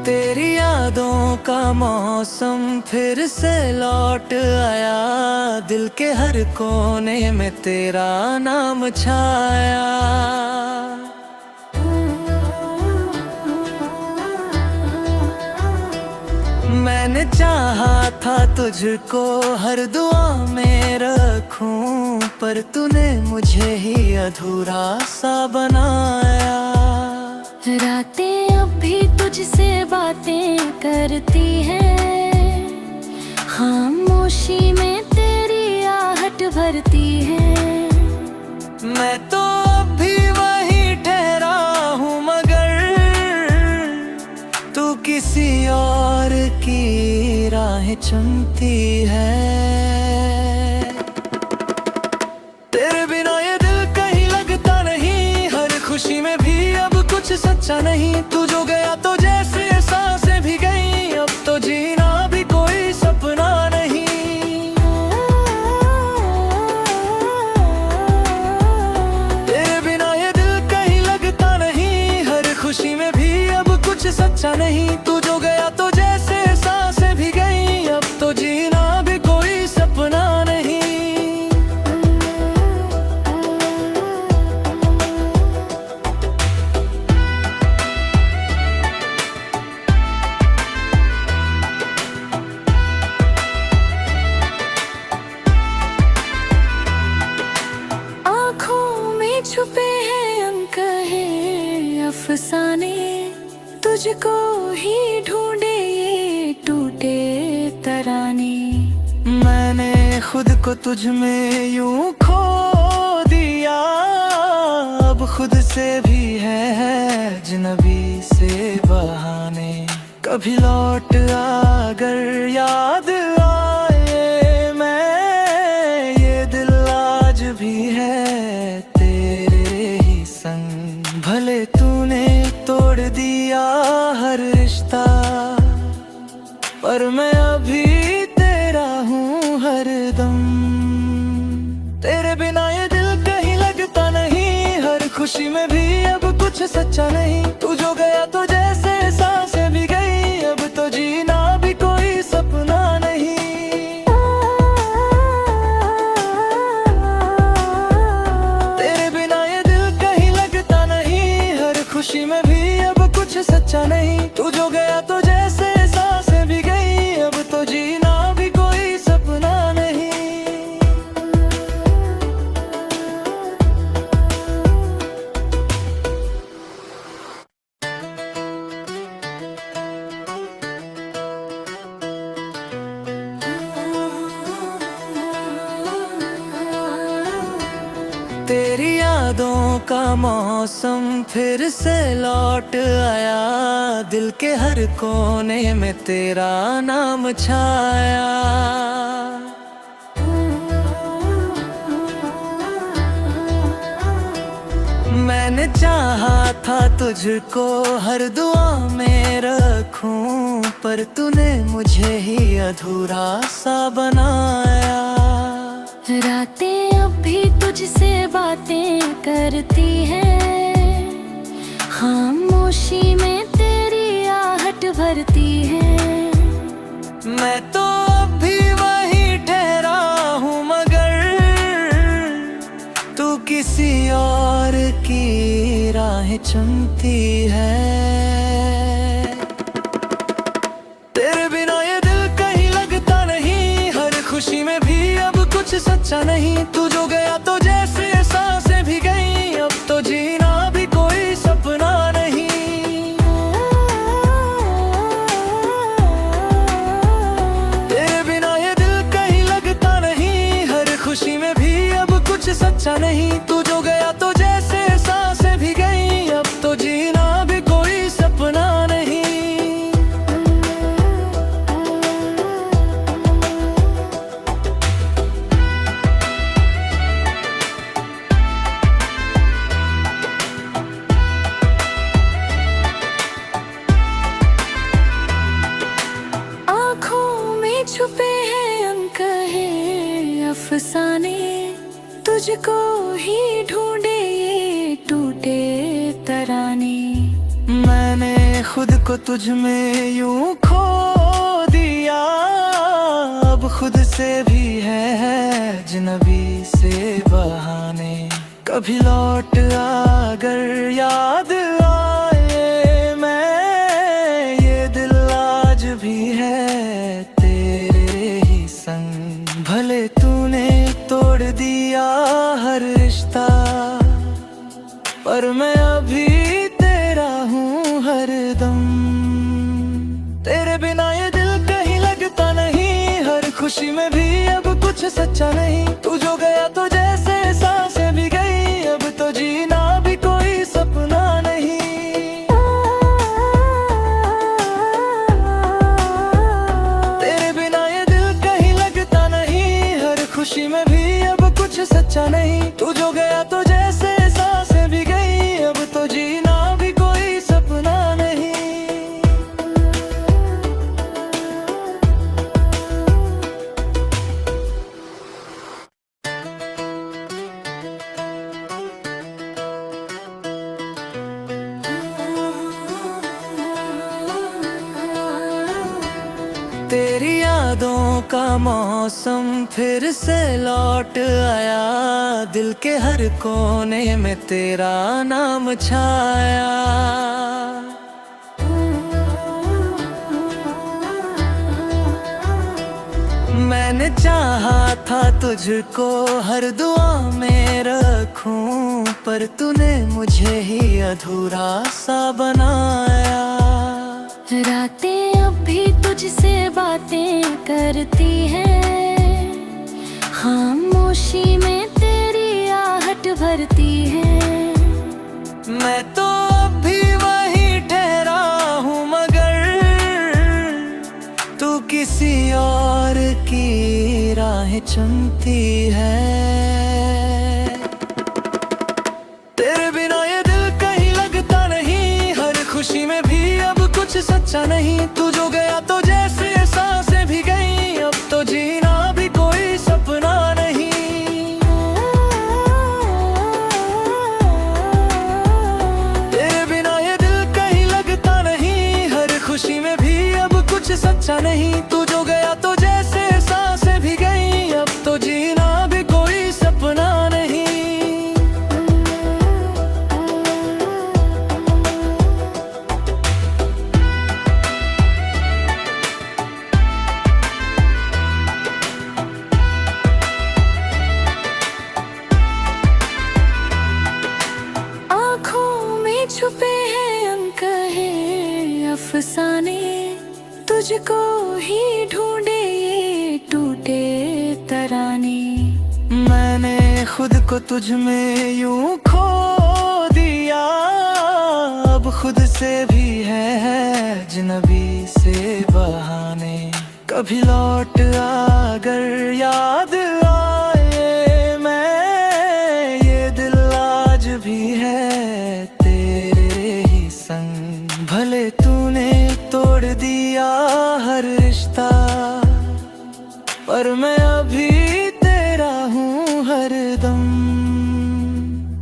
तेरी यादों का मौसम फिर से लौट आया, दिल के हर कोने में तेरा नाम छाया। मैंने चाहा था तुझको हर दुआ में रखूं, पर तूने मुझे ही अधूरा सा बनाया। रातें अब भी तुझसे बातें करती हैं, खामोशी में तेरी आहट भरती है। मैं तो अब भी वही ठहरा हूँ, मगर तू किसी और की राहें चुनती है। तेरे बिना ये दिल कहीं लगता नहीं, हर खुशी में भी अब कुछ सच्चा नहीं। तू जो गया तो जैसे सांसें भी गई, अब तो जीना भी कोई सपना नहीं। तेरे बिना ये दिल कहीं लगता नहीं, हर खुशी में भी अब कुछ सच्चा नहीं। तू जो गया तो जैसे सांसें भी गई, अब तो जीना भी कोई सपना नहीं। छुपे हैं अनकहे अफसाने, तुझको ही ढूंढे ये टूटे तराने। मैंने खुद को तुझ में यूं खो दिया, अब खुद से भी है अजनबी से बहाने। कभी लौट अगर याद आए मैं, ये दिल आज भी है भले तूने तोड़ दिया हर रिश्ता, पर मैं अभी तेरा हूँ हरदम। तेरे बिना ये दिल कहीं लगता नहीं, हर खुशी में भी अब कुछ सच्चा नहीं। तू जो गया तो जैसे सांसें भी गई, अब तो जीना भी कोई सपना नहीं। खुशी में भी अब कुछ सच्चा नहीं। तू जो गया तो जैसे सांसें भी गई, अब तो जीना भी कोई सपना नहीं। तेरी यादों का मौसम फिर से लौट आया, दिल के हर कोने में तेरा नाम छाया। मैंने चाहा था तुझको हर दुआ में रखूं, पर तूने मुझे ही अधूरा सा बनाया। रातें अब भी तुझसे बातें करती हैं, खामोशी में तेरी आहट भरती है। मैं तो अब भी वही ठहरा हूँ, मगर तू किसी और की राहें चुनती है। तेरे बिना ये दिल कहीं लगता नहीं, हर खुशी में भी अब कुछ सच्चा नहीं। तू जो गया तो जैसे सांसें भी गई, अब तो जीना भी कोई सपना नहीं। तेरे बिना ये दिल कहीं लगता नहीं, हर खुशी में भी अब कुछ सच्चा नहीं। तू जो गया तो जैसे सांसें भी गई, अब तो जीना भी कोई सपना नहीं। छुपे हैं अनकहे अफसाने, तुझको ही ढूंढे ये टूटे तराने। मैंने खुद को तुझ में यूं खो दिया, अब खुद से भी है अजनबी से बहाने। कभी लौट अगर याद आए मैं, ये दिल आज भी है तेरे ही संग। भले तूने तोड़ दिया हर रिश्ता, पर मैं अभी तेरा हूँ हरदम। तेरे बिना ये दिल कहीं लगता नहीं, हर खुशी में भी अब कुछ सच्चा नहीं। तू जो गया तो जैसे सांसें भी गई, अब तो जीना भी कोई सपना नहीं। तेरे बिना ये दिल कहीं लगता नहीं, हर खुशी में भी अब कुछ सच्चा नहीं। तू जो गया तो जैसे सांसें भी गई, अब तो जीना भी कोई सपना नहीं। तेरी यादों का मौसम फिर से लौट आया, दिल के हर कोने में तेरा नाम छाया। मैंने चाहा था तुझको हर दुआ में रखूं, पर तूने मुझे ही अधूरा सा बनाया। रातें अब भी तुझसे बातें करती हैं, खामोशी में तेरी आहट भरती है। मैं तो अब भी वहीं ठहरा हूँ, मगर तू किसी और की राह चुनती है। तेरे बिना ये दिल कहीं लगता नहीं, हर खुशी में भी अब कुछ सच्चा नहीं। तू जो गया तो जैसे सांसें भी गई, अब तो जीना भी कोई सपना नहीं। तेरे बिना ये दिल कहीं लगता नहीं, हर खुशी में भी अब कुछ सच्चा नहीं। तू जो गया तो जैसे सांसें भी गई, अब तो जीना भी कोई सपना नहीं। छुपे हैं अनकहे अफसाने, तुझको ही ढूंढे ये टूटे तराने। मैंने खुद को तुझ में यूं खो दिया, अब खुद से भी है अजनबी से बहाने। कभी लौट अगर याद आए मैं, ये दिल आज भी है संग। भले तूने तोड़ दिया हर रिश्ता, पर मैं अभी तेरा हूँ हरदम।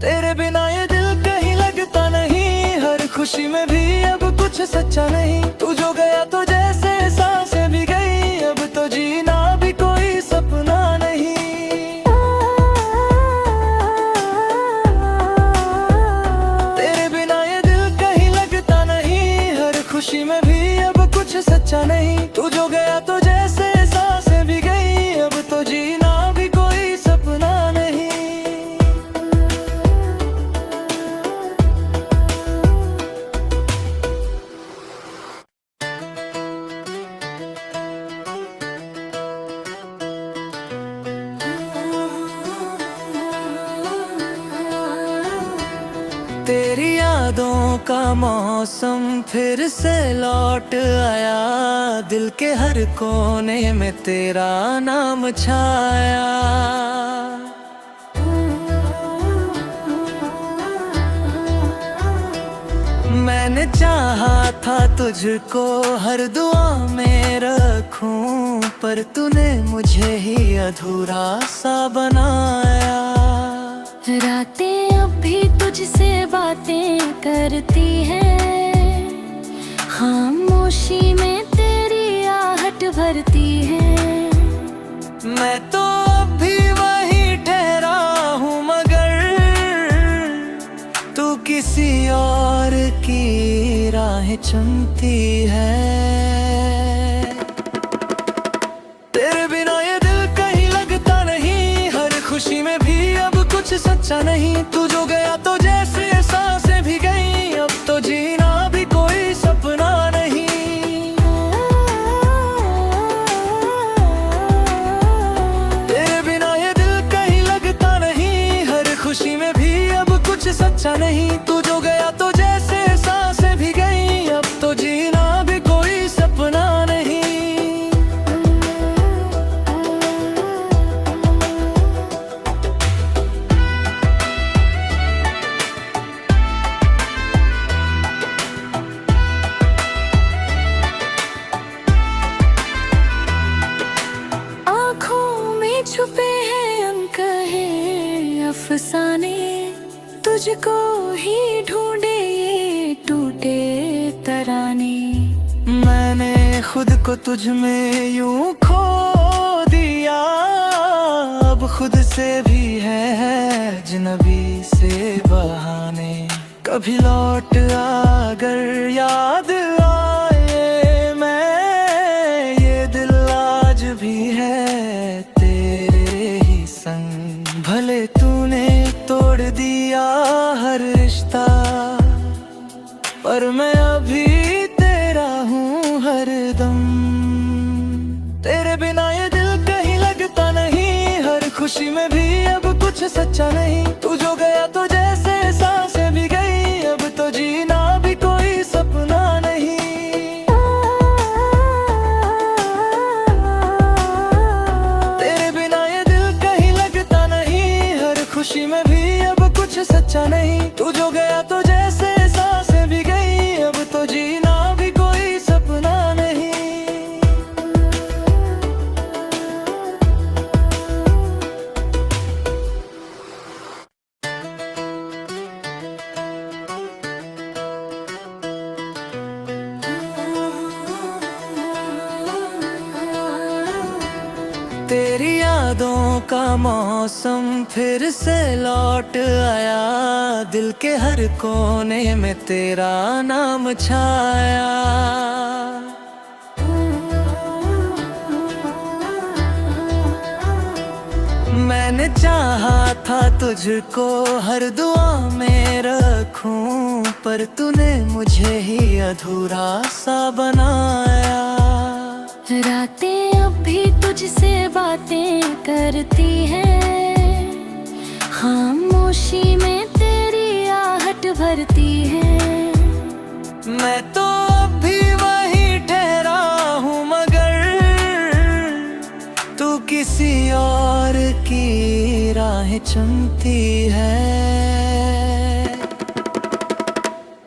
तेरे बिना ये दिल कहीं लगता नहीं, हर खुशी में भी अब कुछ सच्चा नहीं। तू जो गया तो जैसे सांसें भी गई, अब तो जीना भी कोई सपना नहीं। खुशी में भी अब कुछ सच्चा नहीं। तू जो गया तो जैसे सांसें भी गई, अब तो जीना भी कोई सपना नहीं। तेरी यादों का मौसम फिर से लौट आया, दिल के हर कोने में तेरा नाम छाया। मैंने चाहा था तुझको हर दुआ में रखूं, पर तूने मुझे ही अधूरा सा बनाया। रातें अब भी तुझसे बातें करती हैं, खामोशी में तेरी आहट भरती है। मैं तो अब भी वही ठहरा हूँ, मगर तू किसी और की राह चुनती है। तेरे बिना ये दिल कहीं लगता नहीं, हर खुशी में भी अब कुछ सच्चा नहीं। तू जो गया तो जैसे सांसें भी गई, अब तो जीना भी कोई सपना नहीं। तेरे बिना ये दिल कहीं लगता नहीं, हर खुशी में भी अब कुछ सच्चा नहीं। तू जो गया तो जैसे सांसें भी गई, अब तो जीना भी कोई सपना नहीं। आँखों में छुपे हैं अनकहे अफसाने, तुझको ही ढूंढे ये टूटे तराने। मैंने खुद को तुझ में यूं खो दिया, अब खुद से भी है अजनबी से बहाने। कभी लौट अगर याद आए मैं, ये दिल आज भी है तेरे ही संग। भले तूने तोड़ दिया हर रिश्ता, पर मैं अभी तेरा हूँ हरदम। तेरे बिना ये दिल कहीं लगता नहीं, हर खुशी में भी अब कुछ सच्चा नहीं। तू जो गया तो जैसे सांसें भी गई, अब तो जीना भी कोई सपना नहीं। तेरे बिना ये दिल कहीं लगता नहीं, हर खुशी में भी अब कुछ सच्चा नहीं। तू जो गया तो जैसे सांसें भी गई, अब तो जीना भी कोई सपना नहीं। तेरी यादों का मौसम फिर से लौट आया, दिल के हर कोने में तेरा नाम छाया। मैंने चाहा था तुझको हर दुआ में रखूं, पर तूने मुझे ही अधूरा सा बनाया। रातें अब भी तुझसे बातें करती हैं, खामोशी में तेरी आहट भरती है। मैं तो अब भी वही ठहरा हूँ, मगर तू किसी और की राह चुनती है।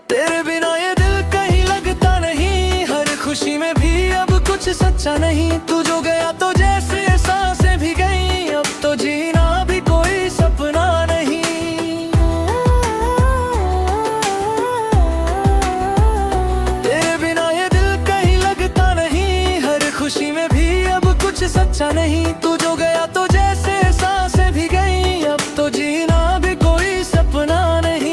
तेरे बिना ये दिल कहीं लगता नहीं, हर खुशी में भी अब कुछ सच्चा नहीं। तू जो गया तो जैसे सांसें भी गई, अब तो जीना भी कोई सपना नहीं। तेरे बिना ये दिल कहीं लगता नहीं, हर खुशी में भी अब कुछ सच्चा नहीं। तू जो गया तो जैसे सांसें भी गई, अब तो जीना भी कोई सपना नहीं।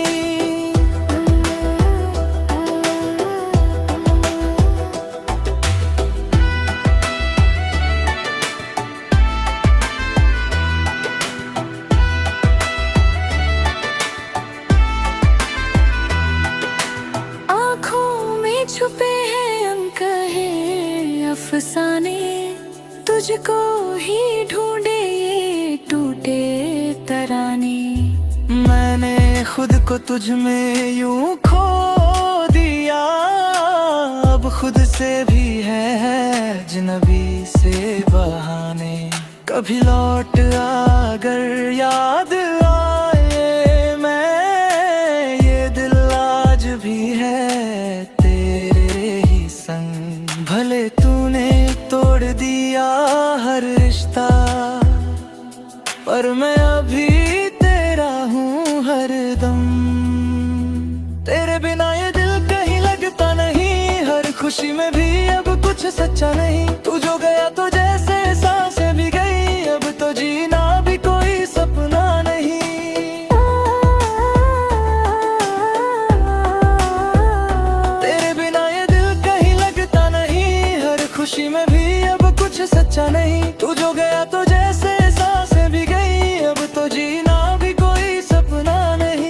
छुपे हैं अनकहे अफसाने, तुझको ही ढूंढे ये टूटे तराने। मैंने खुद को तुझ में यूं खो दिया, अब खुद से भी है अजनबी से बहाने। कभी लौट अगर याद आए मैं, ये दिल आज भी है संग। भले तूने तोड़ दिया हर रिश्ता, पर मैं अभी तेरा हूँ हरदम। तेरे बिना ये दिल कहीं लगता नहीं, हर खुशी में भी अब कुछ सच्चा नहीं। तू जो गया तो जैसे सांसें भी गई, अब तो जीना भी कोई सपना नहीं। तेरे बिना ये दिल कहीं लगता नहीं, हर खुशी में भी अब कुछ सच्चा नहीं। तू जो गया तो जैसे सांसें भी गई, अब तो जीना भी कोई सपना नहीं।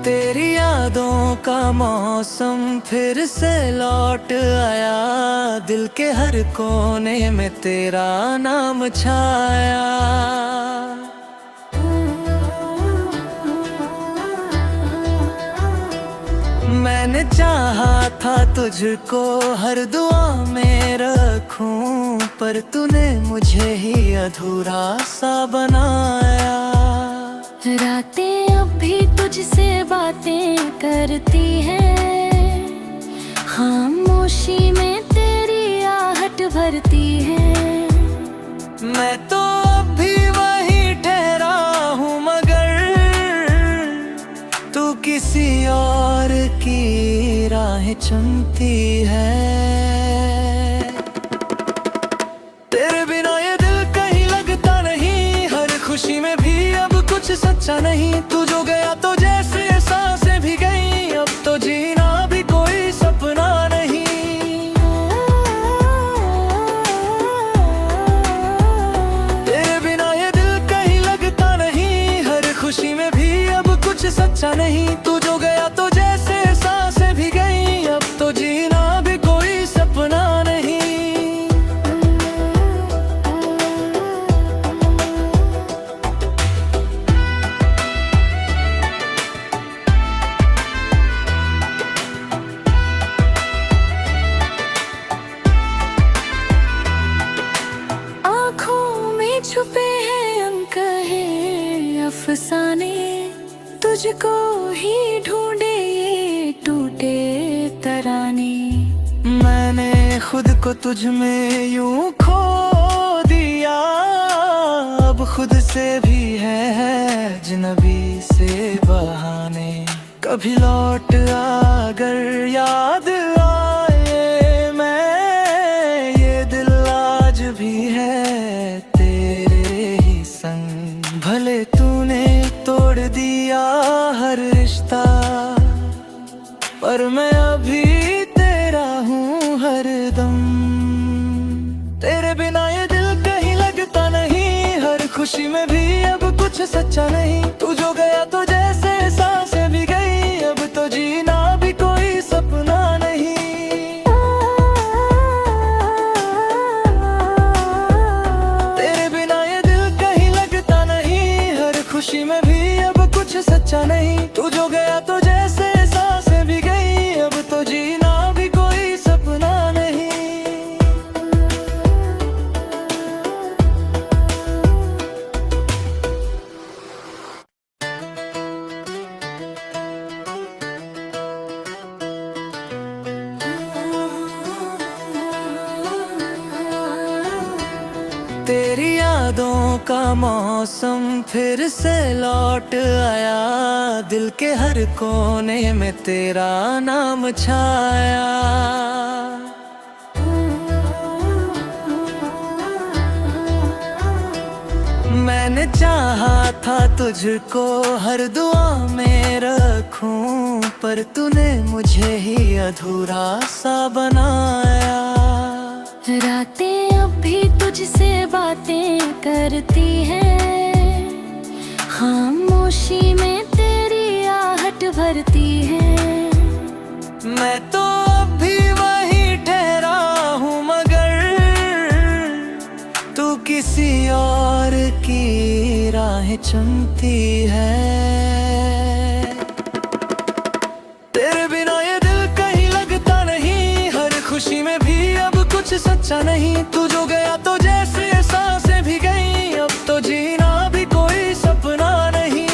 तेरी यादों का मौसम फिर से लौट आया, दिल के हर कोने में तेरा नाम छाया। मैंने चाहा था तुझको हर दुआ में रखूं, पर तूने मुझे ही अधूरा सा बनाया। रातें अब भी तुझसे बातें करती हैं, खामोशी में तेरी आहट भरती है। मैं तो अब भी वही ठहरा हूँ, मगर तू किसी और की राहें चुनती है। तेरे बिना ये दिल कहीं लगता नहीं, हर खुशी में भी अब कुछ सच्चा नहीं। तू जो गया तो जैसे सांसें भी गई, अब तो जीना भी कोई सपना नहीं। तेरे बिना ये दिल कहीं लगता नहीं, हर खुशी में भी अब कुछ सच्चा नहीं। तू जो गया तो जैसे सांसें भी गई, अब तो जीना भी कोई सपना नहीं। छुपे हैं अनकहे अफसाने, तुझको ही ढूंढे ये टूटे तराने। मैंने खुद को तुझ में यूं खो दिया, अब खुद से भी है अजनबी से बहाने। कभी लौट अगर याद आए मैं, ये दिल आज भी है भले तूने तोड़ दिया हर रिश्ता, पर मैं अभी तेरा हूँ हरदम। तेरे बिना ये दिल कहीं लगता नहीं, हर खुशी में भी अब कुछ सच्चा नहीं। तू जो गया तो जैसे सांसें भी गई, अब तो जीना भी कोई सपना नहीं। खुशी में भी अब कुछ सच्चा नहीं। तू जो गया तो जैसे सांसें भी गई, अब तो जीना भी कोई सपना नहीं। तेरी यादों का मौसम फिर से लौट आया, दिल के हर कोने में तेरा नाम छाया। मैंने चाहा था तुझको हर दुआ में रखूं, पर तूने मुझे ही अधूरा सा बनाया। रातें अब भी तुझसे बातें करती हैं, खामोशी में तेरी आहट भरती है। मैं तो अब भी वही ठहरा हूँ, मगर तू किसी और की राहें चुनती है। तेरे बिना ये दिल कहीं लगता नहीं, हर खुशी में भी अब कुछ सच्चा नहीं। तू जो गया तो जैसे सांसें भी गई, अब तो जीना भी कोई सपना नहीं।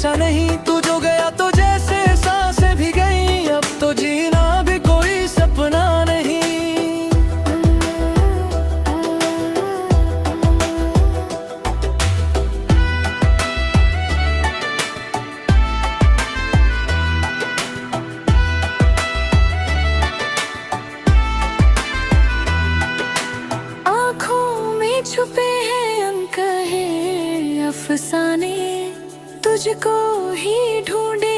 बचा नहीं। तू जो गया तो जैसे सांसें भी गई, अब तो जीना भी कोई सपना नहीं। आँखों में छुपे हैं अनकहे अफसाने, तुझको ही ढूंढे